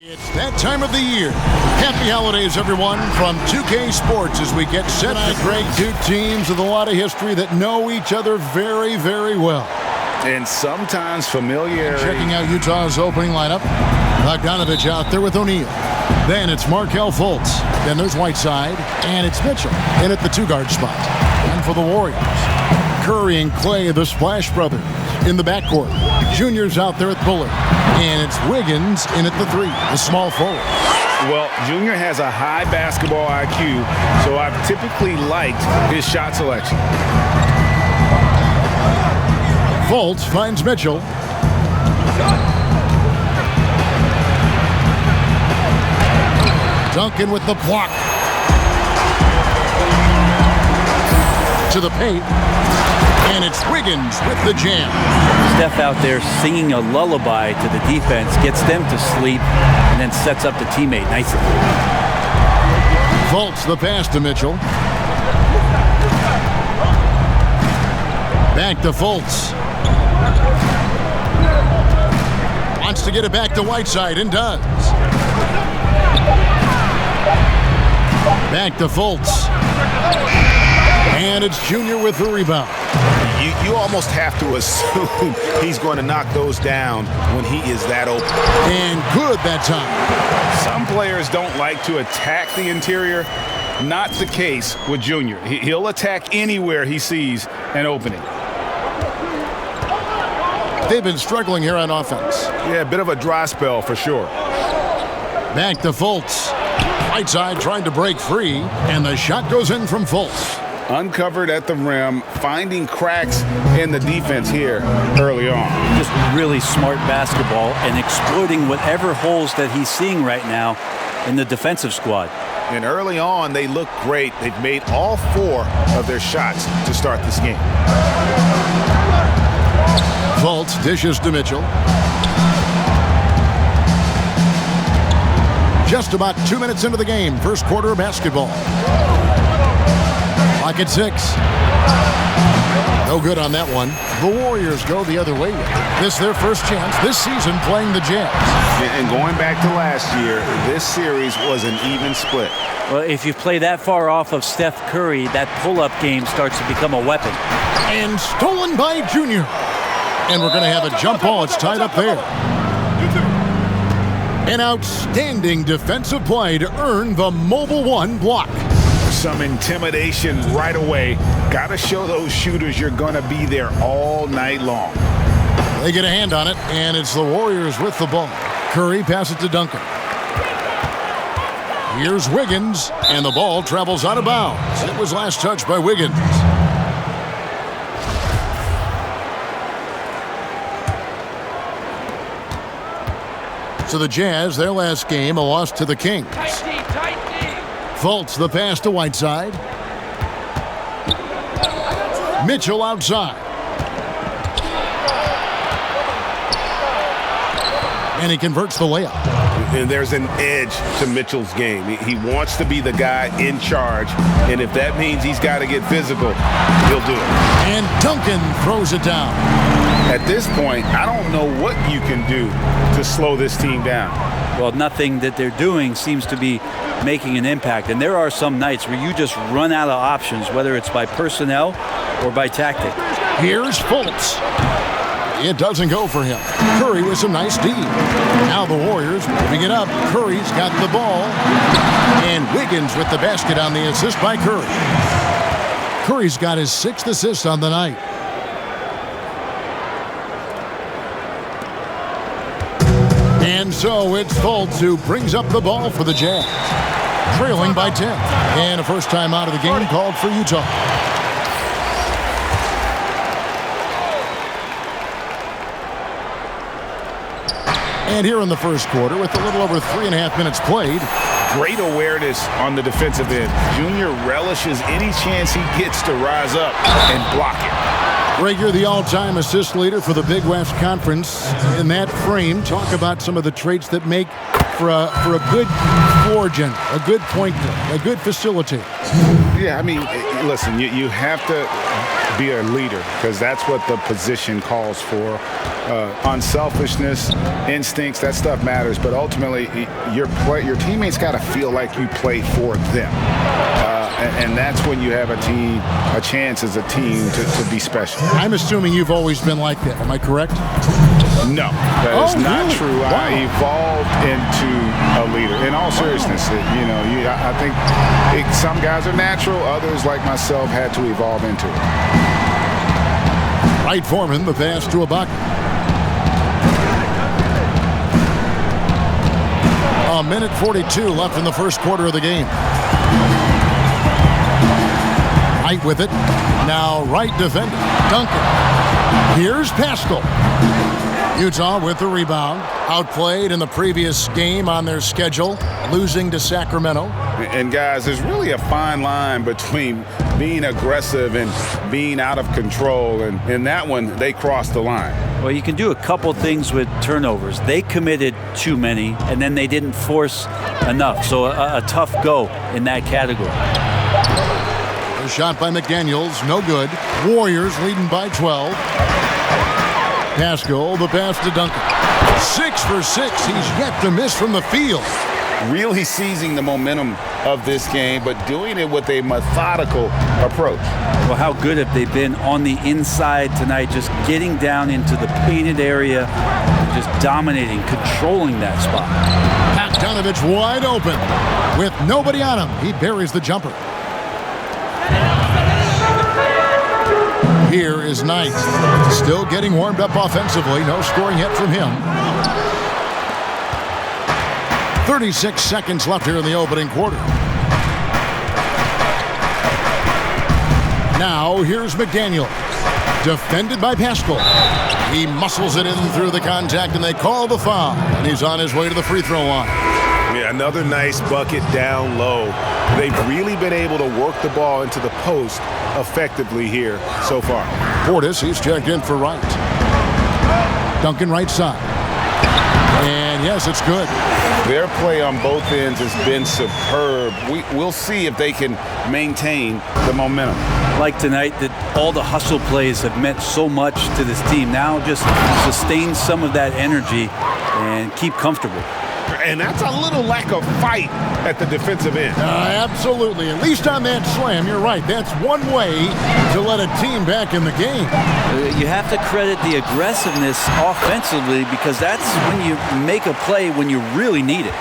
It's that time of the year. Happy holidays, everyone, from 2K Sports as we get set to break two teams with a lot of history that know each other very, very well. And sometimes familiarity. Checking out Utah's opening lineup. Bogdanovich out there with O'Neal. Then it's Markelle Fultz. Then there's Whiteside. And it's Mitchell in at the two-guard spot. And for the Warriors, Curry and Clay, the Splash Brothers, in the backcourt. Junior's out there at Bullard. And it's Wiggins in at the three, the small forward. Well, Junior has a high basketball IQ, so I've typically liked his shot selection. Fultz finds Mitchell. Duncan with the block. To the paint. And it's Wiggins with the jam. Steph out there singing a lullaby to the defense, gets them to sleep, and then sets up the teammate nicely. Fultz the pass to Mitchell. Back to Fultz. Wants to get it back to Whiteside and does. Back to Fultz. And it's Junior with the rebound. You almost have to assume he's going to knock those down when he is that open. And good that time. Some players don't like to attack the interior. Not the case with Junior. He'll attack anywhere he sees an opening. They've been struggling here on offense. Yeah, a bit of a dry spell for sure. Back to Fultz. Whiteside trying to break free, and the shot goes in from Fultz. Uncovered at the rim, finding cracks in the defense here early on. Just really smart basketball and exploiting whatever holes that he's seeing right now in the defensive squad. And early on, they look great. They've made all four of their shots to start this game. Fultz dishes to Mitchell. Just about 2 minutes into the game, first quarter of basketball. Clock at 6. No good on that one. The Warriors go the other way. This is their first chance this season playing the Jazz. And going back to last year, this series was an even split. Well, if you play that far off of Steph Curry, that pull-up game starts to become a weapon. And stolen by Junior. And we're going to have a jump ball. It's tied up there. An outstanding defensive play to earn the Mobile One block. Some intimidation right away. Got to show those shooters you're going to be there all night long. They get a hand on it, and it's the Warriors with the ball. Curry passes to Duncan. Here's Wiggins, and the ball travels out of bounds. It was last touched by Wiggins. So the Jazz, their last game, a loss to the Kings. Fultz the pass to Whiteside. Mitchell outside. And he converts the layup. And there's an edge to Mitchell's game. He wants to be the guy in charge. And if that means he's got to get physical, he'll do it. And Duncan throws it down. At this point, I don't know what you can do to slow this team down. Well, nothing that they're doing seems to be making an impact. And there are some nights where you just run out of options, whether it's by personnel or by tactic. Here's Fultz. It doesn't go for him. Curry with some nice D. Now the Warriors moving it up. Curry's got the ball. And Wiggins with the basket on the assist by Curry. Curry's got his 6th assist on the night. And so it's Fultz who brings up the ball for the Jazz. Trailing by 10. And a first time out of the game called for Utah. And here in the first quarter, with a little over 3.5 minutes played. Great awareness on the defensive end. Junior relishes any chance he gets to rise up and block it. Greg, you're the all-time assist leader for the Big West Conference. In that frame, talk about some of the traits that make for a good floor general, a good point guard, a good facilitator? Yeah, I mean, listen, you have to be a leader because that's what the position calls for. Unselfishness, instincts, that stuff matters. But ultimately, your teammates got to feel like you play for them. And that's when you have a chance as a team to be special. I'm assuming you've always been like that. Am I correct? No, that is not really? true. Wow. I evolved into a leader. In all seriousness, I think some guys are natural. Others, like myself, had to evolve into it. Wright Foreman, the pass to Ibaka. A minute 42 left in the first quarter of the game. Wright with it. Now Wright defending. Duncan. Here's Pascal. Utah with the rebound. Outplayed in the previous game on their schedule, losing to Sacramento. And guys, there's really a fine line between being aggressive and being out of control. And in that one, they crossed the line. Well, you can do a couple things with turnovers. They committed too many, and then they didn't force enough. So a tough go in that category. A shot by McDaniels, no good. Warriors leading by 12. Pascal, the pass to Duncan. 6 for 6. He's yet to miss from the field. Really seizing the momentum of this game, but doing it with a methodical approach. Well, how good have they been on the inside tonight, just getting down into the painted area and just dominating, controlling that spot. Bogdanovich wide open with nobody on him. He buries the jumper. Here is Knight, still getting warmed up offensively. No scoring yet from him. 36 seconds left here in the opening quarter. Now here's McDaniel, defended by Pascal. He muscles it in through the contact, and they call the foul. And he's on his way to the free throw line. Yeah, another nice bucket down low. They've really been able to work the ball into the post effectively here so far. Portis, he's checked in for Wright. Duncan right side. And yes, it's good. Their play on both ends has been superb. We'll see if they can maintain the momentum. Like tonight, that all the hustle plays have meant so much to this team. Now just sustain some of that energy and keep comfortable. And that's a little lack of fight at the defensive end. Absolutely. At least on that slam, you're right. That's one way to let a team back in the game. You have to credit the aggressiveness offensively because that's when you make a play when you really need it.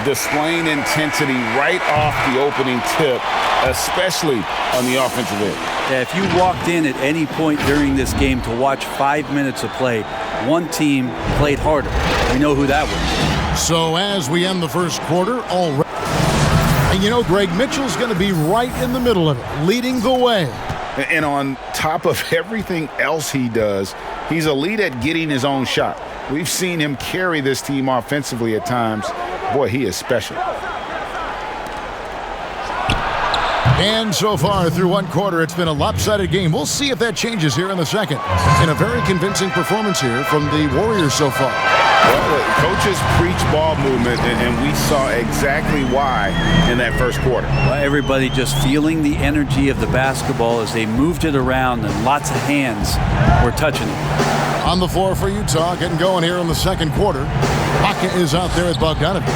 Displaying intensity right off the opening tip, especially on the offensive end. Yeah, if you walked in at any point during this game to watch 5 minutes of play, one team played harder. We know who that was. So as we end the first quarter, already. And you know, Greg, Mitchell's going to be right in the middle of it, leading the way. And on top of everything else he does, he's elite at getting his own shot. We've seen him carry this team offensively at times. Boy, he is special. And so far through one quarter, it's been a lopsided game. We'll see if that changes here in the second. And a very convincing performance here from the Warriors so far. Well, the coaches preach ball movement, and we saw exactly why in that first quarter. Everybody just feeling the energy of the basketball as they moved it around, and lots of hands were touching it. On the floor for Utah, getting going here in the second quarter. Baca is out there with Bogdanovich.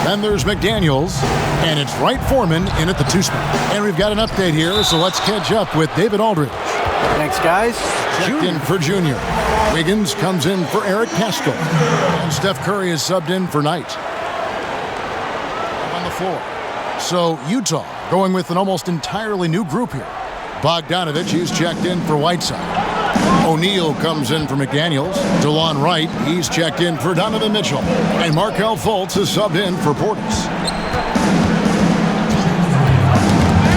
Then there's McDaniels, and it's Wright Foreman in at the 2 spot. And we've got an update here, so let's catch up with David Aldridge. Thanks, guys. Checked in for Junior. Wiggins comes in for Eric Pascal. And Steph Curry is subbed in for Knight. On the floor. So Utah going with an almost entirely new group here. Bogdanovich, he's checked in for Whiteside. O'Neal comes in for McDaniels. DeLon Wright, he's checked in for Donovan Mitchell. And Markelle Fultz is subbed in for Portis.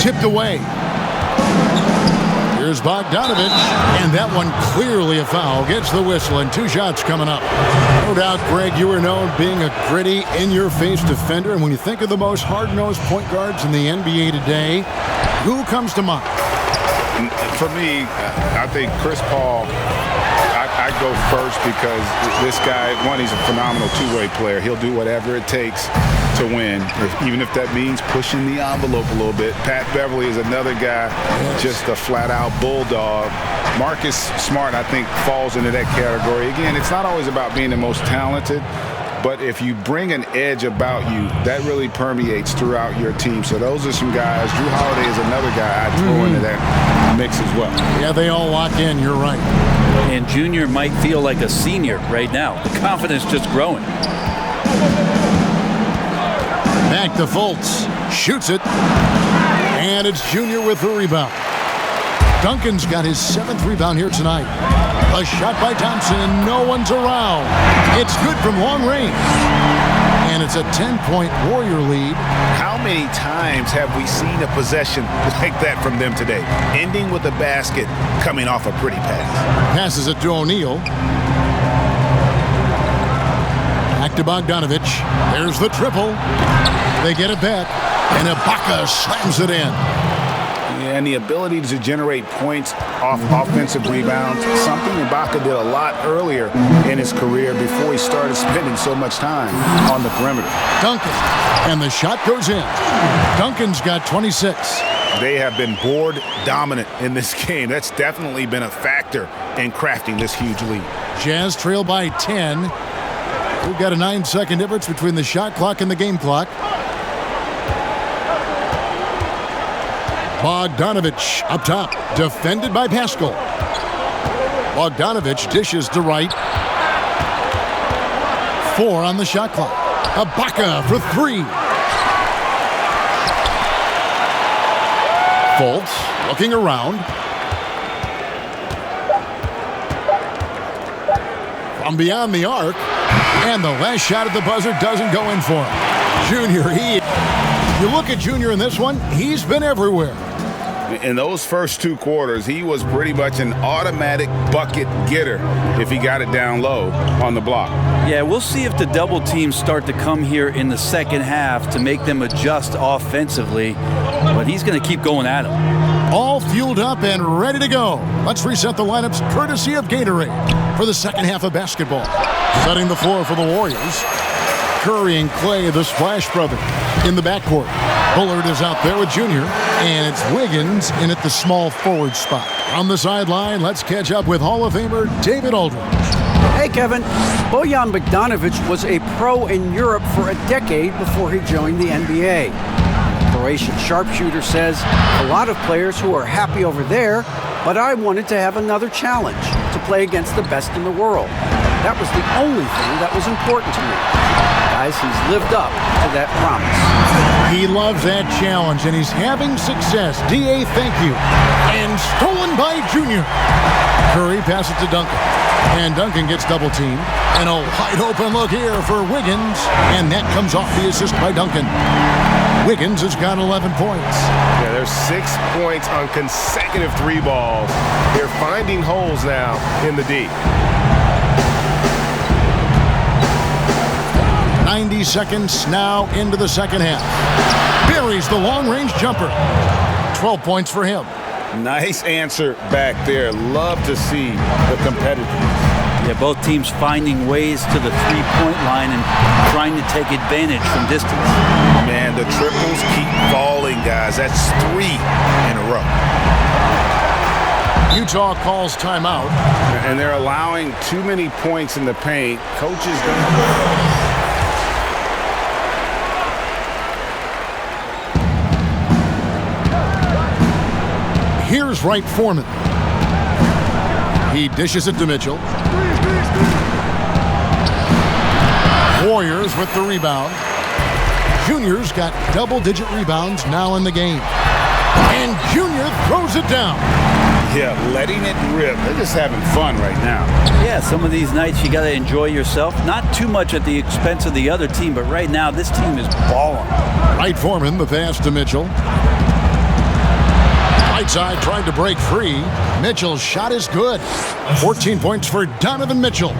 Tipped away. Here's Bogdanovich, and that one clearly a foul. Gets the whistle, and 2 shots coming up. No doubt, Greg, you are known being a gritty, in-your-face defender, and when you think of the most hard-nosed point guards in the NBA today, who comes to mind? For me, I think Chris Paul, I I go first because this guy, one, he's a phenomenal two-way player. He'll do whatever it takes to win, even if that means pushing the envelope a little bit. Pat Beverly is another guy, just a flat-out bulldog. Marcus Smart, I think, falls into that category. Again, it's not always about being the most talented, but if you bring an edge about you, that really permeates throughout your team. So those are some guys. Drew Holiday is another guy I'd throw into that mix as well. Yeah, they all lock in. You're right. And Junior might feel like a senior right now. The confidence just growing. Back to Fultz. Shoots it. And it's Junior with the rebound. Duncan's got his 7th rebound here tonight. A shot by Thompson, and no one's around. It's good from long range. And it's a 10-point Warrior lead. How many times have we seen a possession like that from them today? Ending with a basket, coming off a pretty pass. Passes it to O'Neal. Back to Bogdanovich. There's the triple. They get it back, and Ibaka slams it in. And the ability to generate points off offensive rebounds, something Ibaka did a lot earlier in his career before he started spending so much time on the perimeter. Duncan, and the shot goes in. Duncan's got 26. They have been board dominant in this game. That's definitely been a factor in crafting this huge lead. Jazz trail by 10. We've got a 9-second difference between the shot clock and the game clock. Bogdanovich up top, defended by Pascal. Bogdanovich dishes to right. 4 on the shot clock. Ibaka for 3. Fultz looking around. From beyond the arc. And the last shot at the buzzer doesn't go in for him. Junior, you look at Junior in this one, he's been everywhere. In those first 2 quarters, he was pretty much an automatic bucket getter if he got it down low on the block. Yeah, we'll see if the double teams start to come here in the second half to make them adjust offensively, but he's going to keep going at them. All fueled up and ready to go. Let's reset the lineups courtesy of Gatorade for the second half of basketball. Setting the floor for the Warriors. Curry and Clay, the Splash Brothers, in the backcourt. Bullard is out there with Junior, and it's Wiggins in at the small forward spot. On the sideline, let's catch up with Hall of Famer David Aldridge. Hey, Kevin. Bojan Bogdanovic was a pro in Europe for a decade before he joined the NBA. Croatian sharpshooter says, a lot of players who are happy over there, but I wanted to have another challenge, to play against the best in the world. That was the only thing that was important to me. Guys, he's lived up to that promise. He loves that challenge, and he's having success. D.A., thank you. And stolen by Junior. Curry passes to Duncan. And Duncan gets double-teamed. And a wide-open look here for Wiggins. And that comes off the assist by Duncan. Wiggins has got 11 points. Yeah, there's 6 points on consecutive 3 balls. They're finding holes now in the D. 90 seconds now into the second half. Buries the long-range jumper. 12 points for him. Nice answer back there. Love to see the competitiveness. Yeah, both teams finding ways to the three-point line and trying to take advantage from distance. Man, the triples keep falling, guys. That's 3 in a row. Utah calls timeout. And they're allowing too many points in the paint. Coaches don't... Here's Wright Foreman. He dishes it to Mitchell. Warriors with the rebound. Junior's got double-digit rebounds now in the game. And Junior throws it down. Yeah, letting it rip. They're just having fun right now. Yeah, some of these nights you got to enjoy yourself. Not too much at the expense of the other team, but right now this team is balling. Wright Foreman, the pass to Mitchell. Right side tried to break free. Mitchell's shot is good. 14 points for Donovan Mitchell.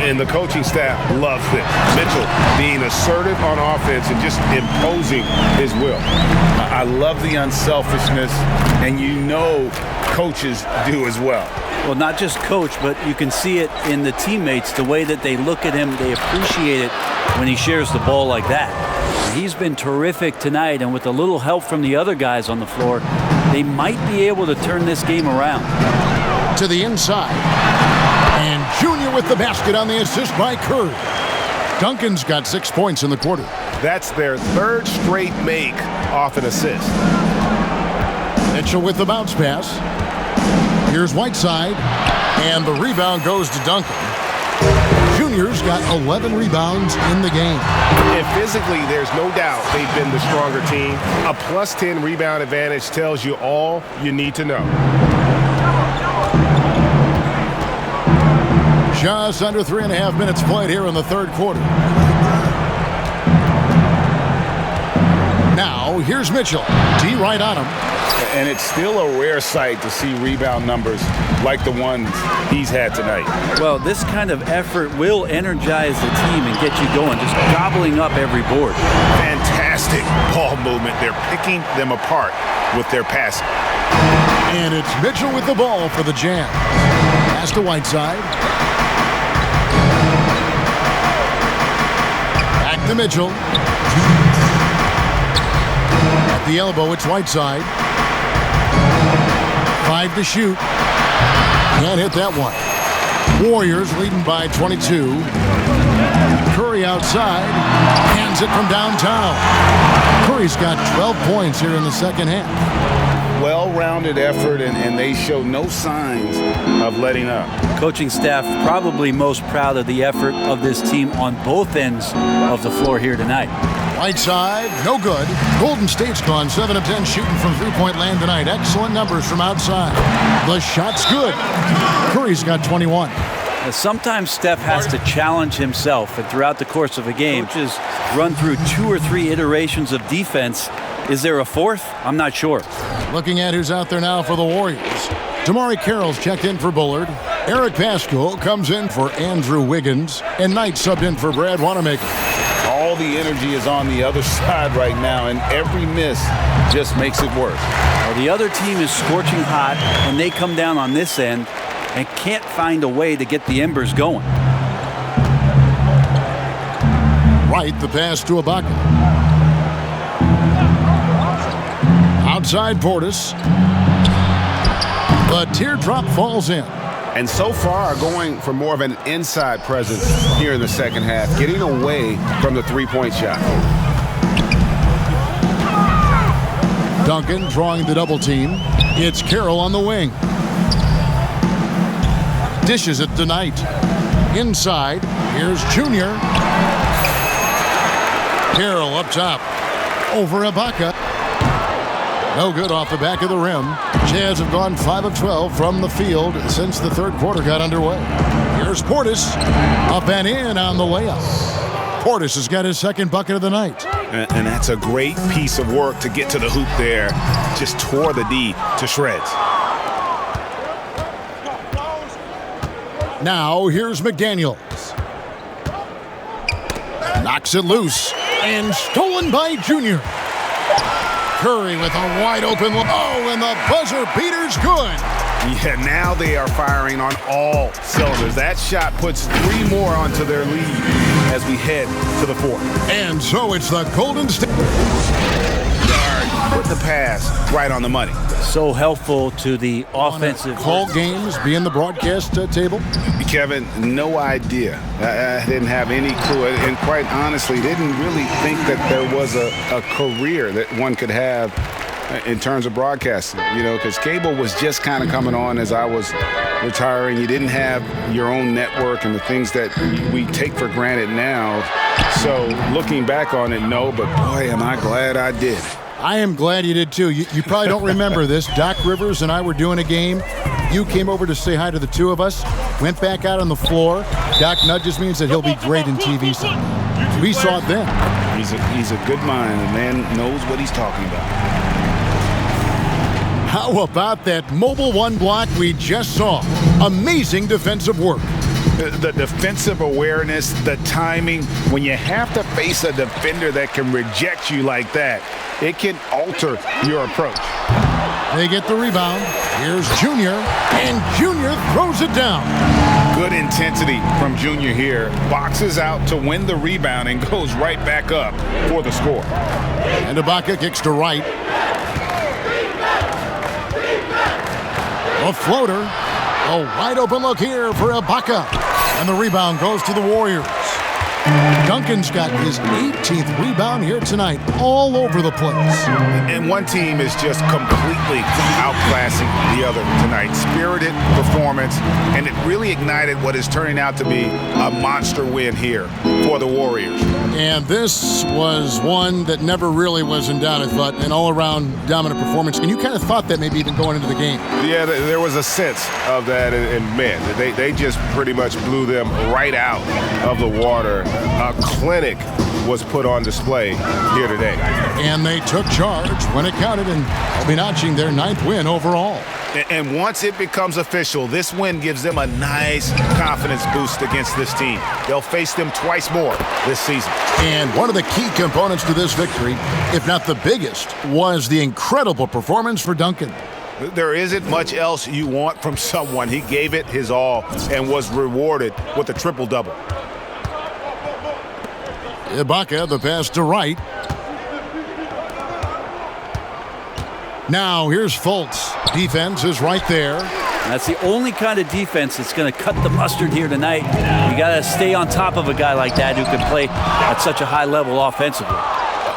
And the coaching staff loves it. Mitchell being assertive on offense and just imposing his will. I love the unselfishness, and you know coaches do as well. Well, not just coach, but you can see it in the teammates, the way that they look at him. They appreciate it when he shares the ball like that. He's been terrific tonight, and with a little help from the other guys on the floor, they might be able to turn this game around. To the inside. And Junior with the basket on the assist by Curry. Duncan's got 6 points in the quarter. That's their third straight make off an assist. Mitchell with the bounce pass. Here's Whiteside. And the rebound goes to Duncan. Junior's got 11 rebounds in the game. And physically, there's no doubt they've been the stronger team. A plus 10 rebound advantage tells you all you need to know. Just under 3.5 minutes played here in the third quarter. Now, here's Mitchell. D right on him. And it's still a rare sight to see rebound numbers like the ones he's had tonight. Well, this kind of effort will energize the team and get you going, just gobbling up every board. Fantastic ball movement. They're picking them apart with their passing. And it's Mitchell with the ball for the Jam. Pass to Whiteside. Back to Mitchell. At the elbow, it's Whiteside. 5 to shoot. Can't hit that one. Warriors leading by 22. Curry outside. Hands it from downtown. Curry's got 12 points here in the second half. Well-rounded effort, and they show no signs of letting up. Coaching staff probably most proud of the effort of this team on both ends of the floor here tonight. Whiteside, no good. Golden State's gone 7 of 10 shooting from three-point land tonight. Excellent numbers from outside. The shot's good. Curry's got 21. Sometimes Steph has to challenge himself, and throughout the course of a game, coaches run through 2 or 3 iterations of defense. Is there a fourth? I'm not sure. Looking at who's out there now for the Warriors. Damari Carroll's checked in for Bullard. Eric Pascal comes in for Andrew Wiggins. And Knight subbed in for Brad Wanamaker. All the energy is on the other side right now, and every miss just makes it worse. Well, the other team is scorching hot, and they come down on this end and can't find a way to get the embers going. Right, the pass to Ibaka. Outside Portis. The teardrop falls in. And so far going for more of an inside presence here in the second half, getting away from the three-point shot. Duncan drawing the double team. It's Carroll on the wing. Dishes it to Knight. Inside, here's Junior. Carroll up top. Over Ibaka. No good off the back of the rim. Jazz have gone 5 of 12 from the field since the third quarter got underway. Here's Portis. Up and in on the layup. Portis has got his second bucket of the night. And that's a great piece of work to get to the hoop there. Just tore the D to shreds. Now here's McDaniels. Knocks it loose. And stolen by Junior. Curry with a wide open look. Oh, and the buzzer beater's good. Yeah, now they are firing on all cylinders. That shot puts 3 more onto their lead as we head to the fourth. And so it's the Golden State. Put the pass right on the money. So helpful to the offensive. Call games being the broadcast table. Kevin, no idea. I didn't have any clue, and quite honestly, didn't really think that there was a career that one could have in terms of broadcasting, you know, because cable was just kind of coming on as I was retiring. You didn't have your own network and the things that we take for granted now. So looking back on it, no, but boy, am I glad I did. I am glad you did too. You probably don't remember this. Doc Rivers and I were doing a game. You came over to say hi to the two of us, went back out on the floor. Doc nudges me and said he'll be great in TV someday. We saw it then. He's a good mind. The man knows what he's talking about. How about that mobile one block we just saw? Amazing defensive work. The defensive awareness, the timing, when you have to face a defender that can reject you like that, it can alter your approach. They get the rebound. Here's Junior, and Junior throws it down. Good intensity from Junior here. Boxes out to win the rebound and goes right back up for the score. And Ibaka kicks to right. A floater. A wide open look here for Ibaka. And the rebound goes to the Warriors. Duncan's got his 18th rebound here tonight, all over the place. And one team is just completely outclassing the other tonight. Spirited performance, and it really ignited what is turning out to be a monster win here for the Warriors. And this was one that never really was in doubt, I thought, an all-around dominant performance. And you kind of thought that maybe even going into the game. Yeah, there was a sense of that, and man, they just pretty much blew them right out of the water. A clinic was put on display here today. And they took charge when it counted, and will be notching their 9th win overall. And once it becomes official, this win gives them a nice confidence boost against this team. They'll face them twice more this season. And one of the key components to this victory, if not the biggest, was the incredible performance for Duncan. There isn't much else you want from someone. He gave it his all and was rewarded with a triple-double. Ibaka, the pass to right. Now here's Fultz. Defense is right there. That's the only kind of defense that's going to cut the mustard here tonight. You got to stay on top of a guy like that who can play at such a high level offensively.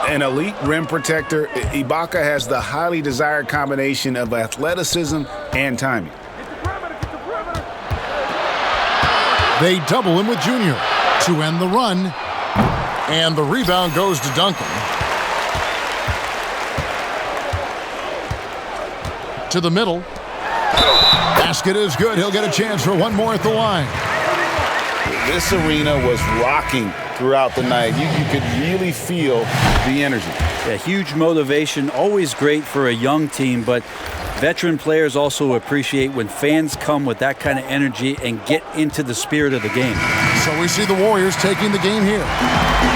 An elite rim protector, Ibaka has the highly desired combination of athleticism and timing. They double him with Junior to end the run. And the rebound goes to Duncan. To the middle. Basket is good. He'll get a chance for one more at the line. This arena was rocking throughout the night. You could really feel the energy. Yeah, huge motivation, always great for a young team, but veteran players also appreciate when fans come with that kind of energy and get into the spirit of the game. So we see the Warriors taking the game here.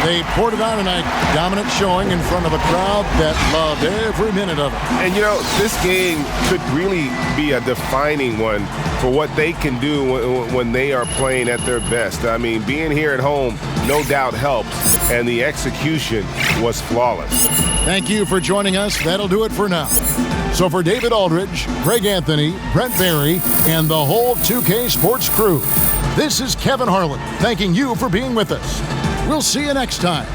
They poured it on tonight, dominant showing in front of a crowd that loved every minute of it. And, you know, this game could really be a defining one for what they can do when they are playing at their best. I mean, being here at home no doubt helps, and the execution was flawless. Thank you for joining us. That'll do it for now. So for David Aldridge, Greg Anthony, Brent Barry, and the whole 2K Sports crew, this is Kevin Harlan thanking you for being with us. We'll see you next time.